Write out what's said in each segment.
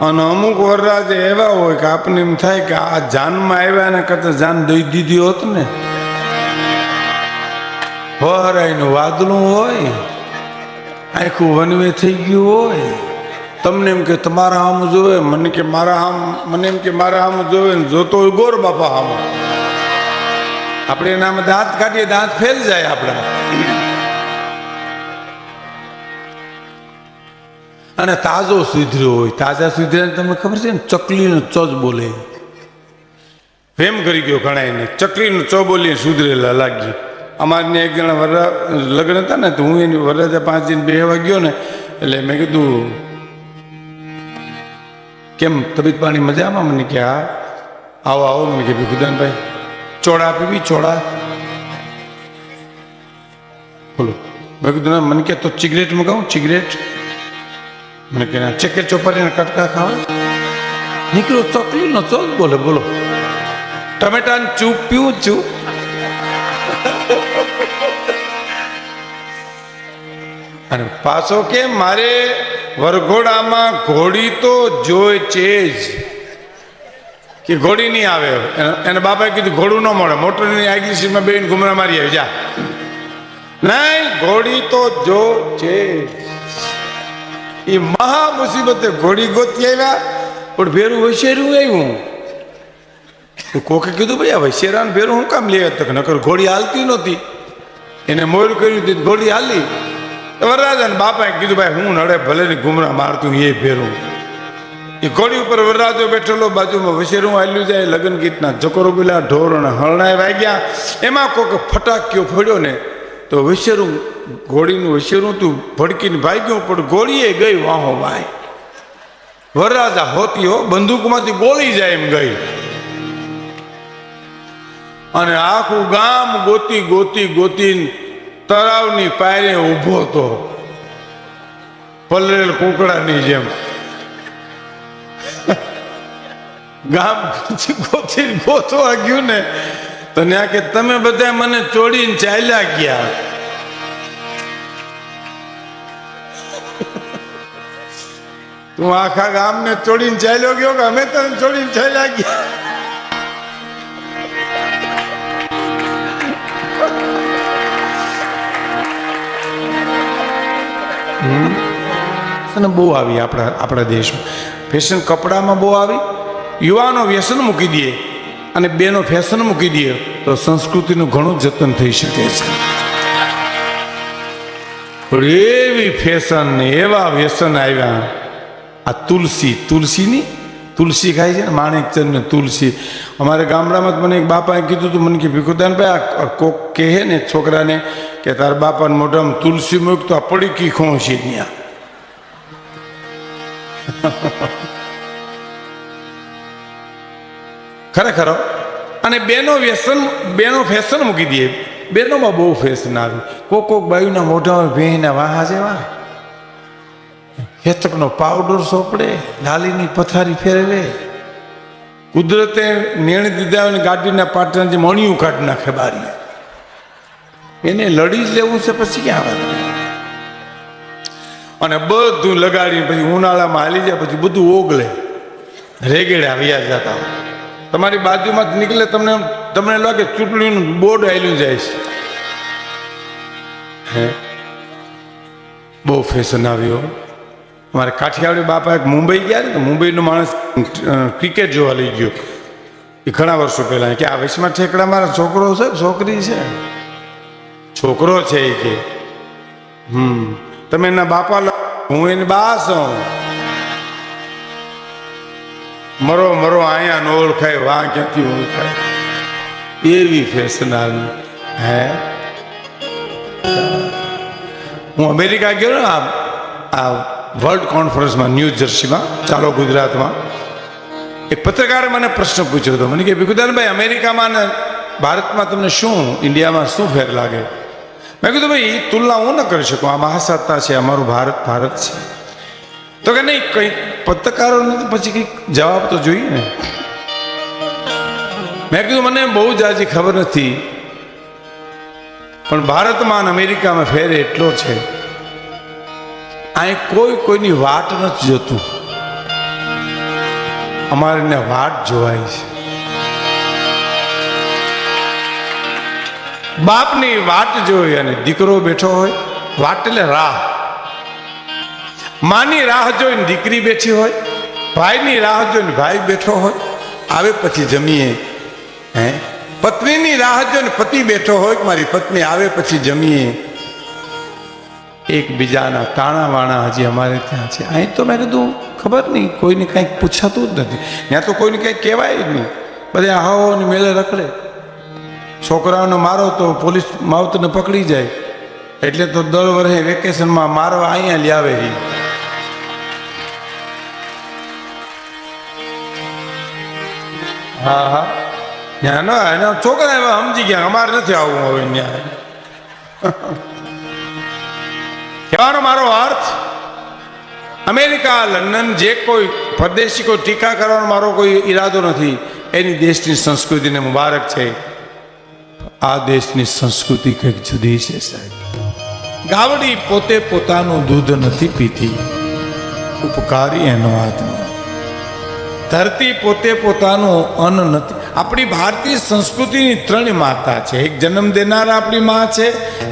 અને અમુક વરરાજ એવા હોય કે આપણને એમ થાય કે આ જાનમાં આવ્યા ને કરતા જાન દઈ દીધી હોત ને. વરાયનું વાદળું હોય, આખું વનવે થઈ ગયું હોય, તમને એમ કે તમારા આમ જોવે, મને કે મારા આમ, મને એમ કે મારા આમ જોવે ને જોતો હોય ગોર બાપા આમ. આપણે એનામાં દાંત કાઢીએ, દાંત ફેલ જાય આપણા. અને તાજો સુધર્યો હોય, તાજા સુધર્યા તમને ખબર છે ને, ચકલીનો ચજ બોલે. ફેમ કરી ગયો ઘણા એને, ચકલીનો ચ બોલીને સુધરેલા લાગી. અમારને એક જણા લગ્ન હતા ને, તો હું એની વરરાજા 5 દિન બેહવા ગયો ને, એટલે મેં કીધું કેમ તબિયત પાણી મજામાં? મને કે હા. આવો આવો. મને કે ભીખુદાનભાઈ ચોળા પીવી? ચોળા બોલો. મેં કીધું મને કે તો સિગરેટ મગાવું? સિગરેટ? મને કે ચેકે ચોપારીને કટકા ખાવા. નીકળ્યો ચકલીનો ચોલ બોલે. બોલો, ટમેટાને ચૂપ પીવું છું. અને પાછો કે મારે વરઘોડામાં ઘોડી તો જોઈ છે જ, કે ઘોડી નહીં આવે. એને બાપાએ કીધું ઘોડું ન મળે, મોટરની આગલી સીટમાં બેન ઘુમરા મારી આવી જા. નહીં, ઘોડી તો જો છે. એ મહા મુસીબતે ઘોડી ગોતી આવ્યા, પણ ભેરું વૈશેરું આવ્યું. કોકે કીધું ભાઈ આ વૈશેરાને ભેરું હું કામ લે? તક નકર ઘોડી હાલતી નહોતી, એને મોર કર્યું હતી, ઘોડી હાલી. વરરાજાને બાપાએ કીધું ભાઈ હું નડે ભલે ને ઘુમરા મારતું એ ભેરું. એ ઘોડી ઉપર વરરાજો બેઠેલો, બાજુમાં વૈશેરું હાલ્યું જાય. લગ્ન ગીતના જકોરો બોલ્યા, ઢોર અને હરણાએ વાગ્યા. એમાં કોઈક ફટાક્યો ફોડ્યો ને, તો વૈશેરું ઘોડીનું વૈશેરું તું ભડકીને ભાગ્યું, પણ ઘોડીએ ગઈ વાહો ભાઈ. વરરાજા હોતી હો, બંદૂકમાંથી ગોળી જાય એમ ગઈ. અને આખું ગામ ગોતી ગોતી ગોતીને તળાવની પાયરે ઊભો હતો, પલળેલ કુકડાની જેમ. ગામ ગોતી ગોતવા ગયું ને, તો ત્યાં કે તમે બધા મને ચોડીને ચાલ્યા ગયા. તું આખા ગામને ચોડીને ચાલ્યો ગયો કે અમે તને ચોડીને ચાલ્યા ગયા? બહુ આવી આપણા દેશમાં ફેશન. કપડામાં બહુ આવી. યુવાનો વ્યસન મૂકી દે અને બેનો ફેશન મૂકી દે તો સંસ્કૃતિનું ઘણું જતન થઈ શકે છે. પણ એવી ફેશન ને એવા વ્યસન આવ્યા. આ તુલસીની તુલસી ખાય છે ને, માણેકચંદ ને તુલસી. અમારે ગામડામાં મને એક બાપાએ કીધું હતું, મને કે ભીખુદાનભાઈ આ કોક કહે ને છોકરાને કે તારા બાપાને મોઢામાં તુલસી મૂક તો આ પડીકી ખોંશી ત્યાં. ખરેખર. અને બેનો ફેશન મૂકી દે. બેનોમાં બહુ ફેશન આવી. કોક બાયુના મોઢામાં ભેંના વાહા જેવા, હેતકનો પાવડર સોપડે, લાલીની પથારી ફેરવે. કુદરતે નેણ દીધા ગાડીના પાટના જે મણિયું કાઢી નાખે બારી. એને લડી જ લેવું છે, પછી ક્યાં વાત. અને બધું લગાડીને પછી ઉનાળામાં હાલી જાય, પછી બધું ઓગલે, રેગેડે આવ્યા જતા હોય. તમારી બાજુમાં જ નીકળે, તમને લાગે ચૂંટણીનું બોર્ડ હાલ્યું જાય છે. હે, બહુ ફેશન આવ્યો. અમારે કાઠિયાવાડી બાપા એક મુંબઈ ગયા ને, મુંબઈનો માણસ ક્રિકેટ જોવા લઈ ગયો. એ ઘણા વર્ષો પહેલાં કે આ વૈશમાં ઠેકડા મારા છોકરો છે, છોકરી છે? છોકરો છે એ કે. તમે એના બાપા, હું એની બા છું. મરો અહીંયા ન ઓળખાય, વાં ક્યાંથી ઓળખાય? એવી ફેશન આવી. હે, હું અમેરિકા ગયો ને આ વર્લ્ડ કોન્ફરન્સમાં, ન્યૂ જર્સીમાં, ચાલો ગુજરાતમાં. એક પત્રકારે મને પ્રશ્ન પૂછ્યો હતો. મને કે ભીખુદાનભાઈ અમેરિકામાં ને ભારતમાં તમને શું, ઇન્ડિયામાં શું ફેર લાગે? મેં કીધું ભાઈ તુલના હું ન કરી શકું, આ મહાસત્તા છે, અમારું ભારત છે. તો કે નહીં, કંઈ પત્રકારોને પછી કંઈક જવાબ તો જોઈએ ને. મેં કીધું મને બહુ જાજી ખબર નથી, પણ ભારતમાં અને અમેરિકામાં ફેર એટલો છે, અહીં કોઈની વાટ નથી જોતું. અમારે વાટ જોવાય છે. બાપની વાટ જોઈ અને દીકરો બેઠો હોય, વાટ એટલે રાહ. માની રાહ જોઈને દીકરી બેઠી હોય, ભાઈની રાહ જોઈને ભાઈ બેઠો હોય, આવે પછી જમીએ. હે, પત્નીની રાહ જોઈને પતિ બેઠો હોય, મારી પત્ની આવે પછી જમીએ. એકબીજાના તાણા વાણા હજી અમારે ત્યાં છે. અહીં તો મેં કીધું ખબર નહીં, કોઈને કંઈક પૂછાતું જ નથી. ત્યાં તો કોઈને કંઈક કહેવાય જ નહીં, બધા હાવોની મેળે રખડે. છોકરાઓને મારો તો પોલીસ માવતરને પકડી જાય, એટલે તો દર વર્ષે વેકેશનમાં મારવા અહીંયા લઈ આવે. હા હા, ત્યાં ના એના છોકરા એવા સમજી ગયા અમારે નથી આવવું હવે ત્યાં. કહેવાનો મારો અર્થ, અમેરિકા, લંડન, જે કોઈ પરદેશી કોઈ ટીકા કરવાનો મારો કોઈ ઈરાદો નથી. એની દેશની સંસ્કૃતિને મુબારક છે. આ દેશની સંસ્કૃતિ કંઈક જુદી છે સાહેબ. ગાવડી પોતે પોતાનું દૂધ નથી પીતી, ઉપકારી એનો આત્મા. ધરતી પોતે પોતાનું અન્ન નથી. આપણી ભારતીય સંસ્કૃતિની ત્રણ માતા છે. એક જન્મ દેનાર આપણી માં છે,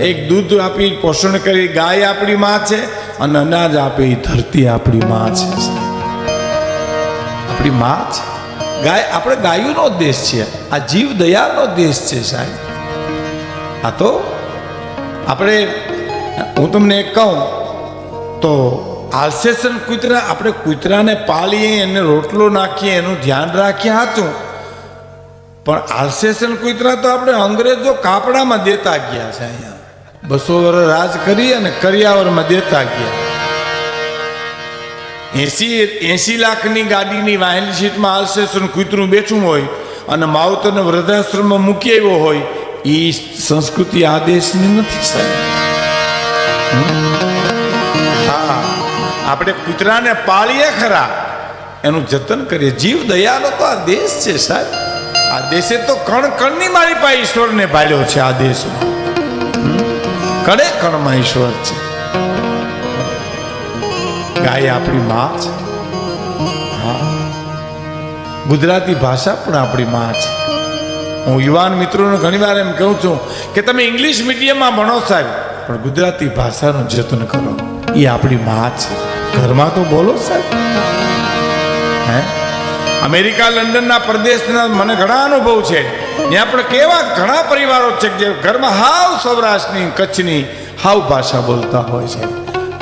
એક દૂધ આપી પોષણ કરી ગાય આપણી માં છે, અને અનાજ આપે એ ધરતી આપણી માં છે. આપણી માં છે ગાય. આપણે ગાયોનો દેશ છે. આ જીવ દયાનો દેશ છે સાહેબ. આ તો આપણે, હું તમને એક કહું તો, આલ્સેશન કૂતરા, આપણે કૂતરાને પાલીએ, એને રોટલો નાખીએ, એનું ધ્યાન રાખીએ સાચું, પણ આલ્સેશન કૂતરા તો આપણે અંગ્રેજો કાપડામાં દેતા ગયા છે. અહીંયા 200 વર્ષ રાજ કરી અને કરિયાવરમાં દેતા ગયા. 80 લાખની ગાડીની વાહેલી સીટમાં આલ્સેશન કૂતરું બેઠું હોય અને માવતરને વૃદ્ધાશ્રમમાં મૂકી આવ્યો હોય, એ સંસ્કૃતિ આ દેશની નથી સાહેબ. હા, આપણે કૂતરાને પાળીએ ખરા, એનું જતન કરીએ. જીવ દયાનો તો આ દેશ છે સાહેબ. આ દેશે તો કણ કણની મારી પાસે ઈશ્વરને ભાળ્યો છે. આ દેશમાં કણે કણમાં ઈશ્વર છે. ગાય આપણી માં છે. હા, ગુજરાતી ભાષા પણ આપણી માં છે. હું યુવાન મિત્રોને ઘણીવાર એમ કહું છું કે તમે ઇંગ્લિશ મીડિયમમાં ભણો સાહેબ, પણ ગુજરાતી ભાષાનું જતન કરો. એ આપણી માં છે. ઘરમાં તો બોલો સાહેબ. હે, અમેરિકા, લંડનના પ્રદેશના મને ઘણા અનુભવ છે. ત્યાં પણ કેવા ઘણા પરિવારો છે જે ઘરમાં હાવ સૌરાષ્ટ્રની, કચ્છની હાવ ભાષા બોલતા હોય છે,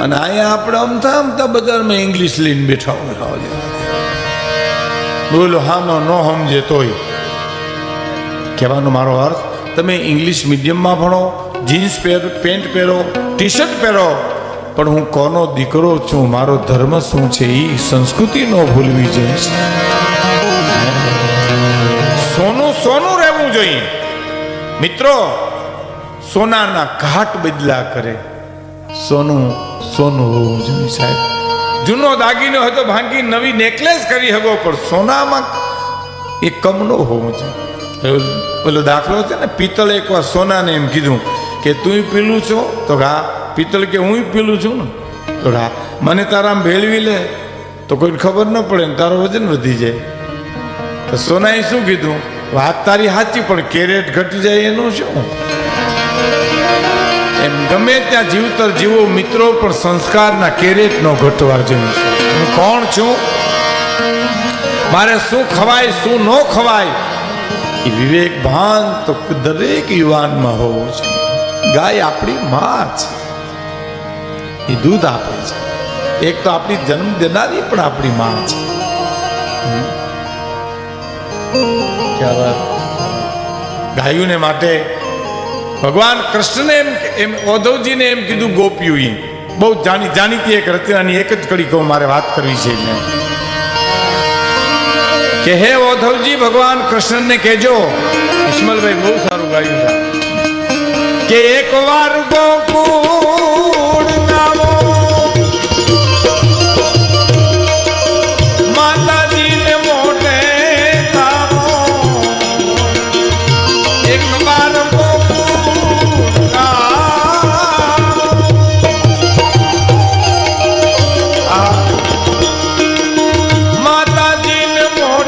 અને અહીંયા આપણે અમથા અમથા બજારમાં ઇંગ્લિશ લઈને બેઠા હોય. બોલો હાનો ન સમજે તોય. કહેવાનો મારો અર્થ, તમે ઇંગ્લિશ મીડિયમમાં ભણો, જીન્સ પેન્ટ પહેરો, ટી શર્ટ પહેરો, પણ હું કોનો દીકરો છું, મારો ધર્મ શું છે, એ સંસ્કૃતિ ન ભૂલવી જોઈએ. સોનું સોનું રહેવું જોઈએ. મિત્રો, સોનાના ઘાટ બદલા કરે, સોનું સોનું હોવું જોઈએ સાહેબ. જૂનો દાગીનો હોય તો ભાંગી નવી નેકલેસ કરી શકો, પણ સોનામાં એ કમ ન હોવું જોઈએ. પેલો દાખલો છે ને, પિત્તળ એકવાર સોનાને એમ કીધું કે તું પીલું છો, તો હા. પિત્તળ કે હું પીલું છું ને, તો હા. મને તારામાં ભેળવી લે તો કોઈને ખબર ન પડે ને તારો વજન વધી જાય. તો સોનાએ શું કીધું, વાત તારી સાચી, પણ કેરેટ ઘટી જાય એનું શું? એમ ગમે ત્યાં જીવતર જીવો મિત્રો, પણ સંસ્કારના કેરેટ નો ઘટવા જોઈએ. હું કોણ છું, મારે શું ખવાય શું ન ખવાય, એ વિવેક ભાન તો દરેક યુવાનમાં હોવું છે. ગાય આપણી માં છે, એ દૂધ આપે છે. એક તો આપણી જન્મ દેનારી પણ આપણી માં છે. ગાયોને માટે ભગવાન કૃષ્ણને એમ ઉદ્ધવજીને એમ કીધું ગોપીઓએ. બહુ જાણીતી એક રચનાની એક જ કડી કહું, મારે વાત કરવી છે કે હે ઉદ્ધવજી, ભગવાન કૃષ્ણને કહેજો, ઇસ્માલભાઈ બહુ સારું ગાયું છે, કે એક વાર ગોકુળ નામો માતાજીને મોટે તામો, એક વાર માતાજીને મોટે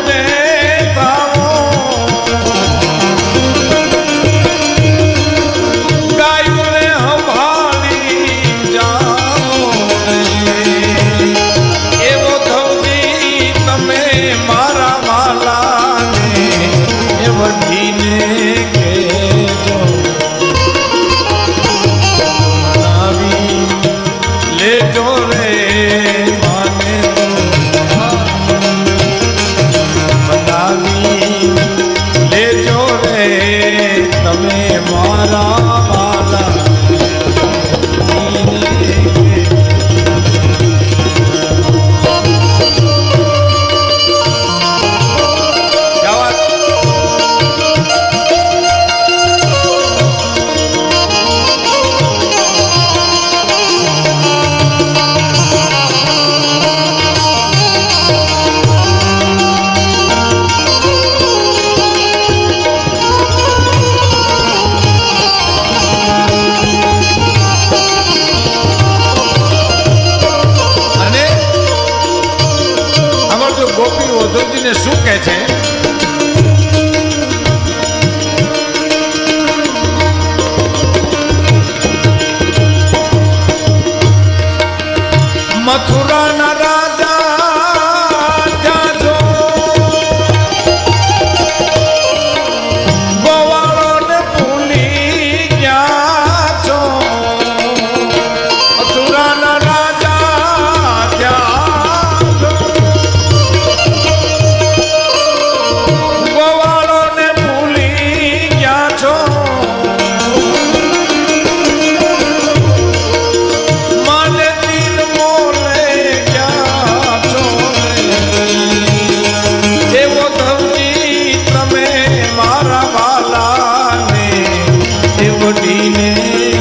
દીને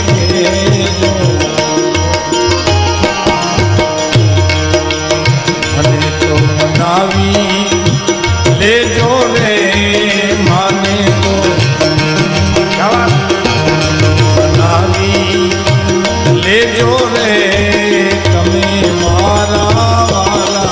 કહેજો અને તો મનાવી લેજો રે માને તો મનાવી લેજો રે તમે મારા વાલા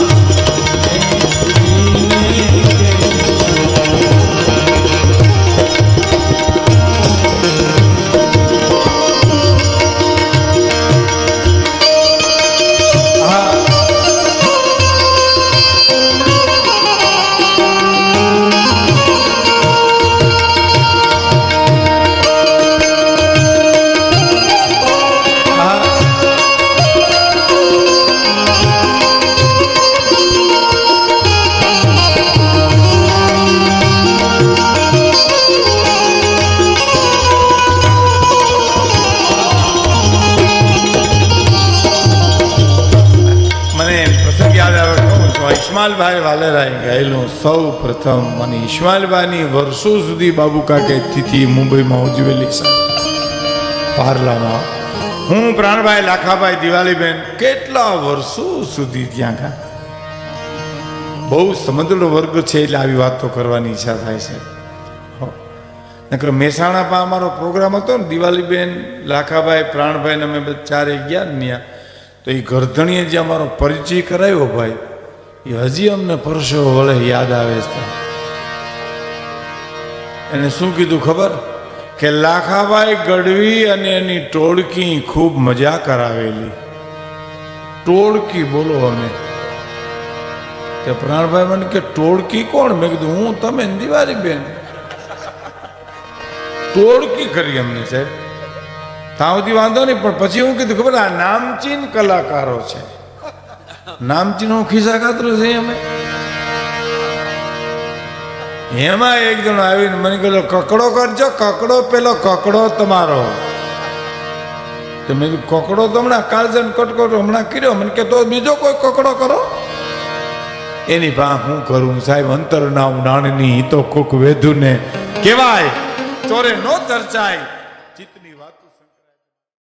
ઈસ્માલભાઈ વાલેરાએ ગાયેલું સૌ પ્રથમ અને ઈસ્માલભાઈની વર્ષો સુધી બાબુ કાકે તિથિ મુંબઈમાં ઉજવેલી છે પાર્લામાં. હું પ્રાણભાઈ લાખાભાઈ દિવાળીબેન કેટલા વર્ષો સુધી ત્યાં ગયા. બહુ સમજનો વર્ગ છે એટલે આવી વાતો કરવાની ઈચ્છા થાય છે. નકર મહેસાણામાં અમારો પ્રોગ્રામ હતો ને દિવાળીબેન લાખાભાઈ પ્રાણભાઈ ને અમે ચારે ગયા ને ત્યાં તો એ ગરધણીએ જે અમારો પરિચય કરાવ્યો ભાઈ એ હજી અમને પરસો વળે યાદ આવે છે. એને શું કીધું ખબર કે લાખાભાઈ ગઢવી અને એની ટોળકી ખૂબ મજા કરાવેલી. ટોળકી બોલો અમે તે પ્રાણભાઈ મને કે ટોળકી કોણ? મેં કીધું હું તમે દિવાળીબેન ટોળકી કરી અમને સાહેબ. ત્યાં સુધી વાંધો નહીં પણ પછી હું કીધું ખબર આ નામચીન કલાકારો છે. નામચીનો ખિસ્સા કાતરો છે અમે. એમાં એક જણો આવીને મને કહ્યું કકડો કરજો. કકડો પેલો કકડો તમારો. તો મેં કીધું કકડો તો હમણાં કાળજન કટકો હમણાં કર્યો. મને કે તો બીજો કોઈ કકડો કરો. એની પા હું કરું સાહેબ અંતર નામ નાણની તો કોક વેધુને કહેવાય ચોરે નો ચર્ચાય.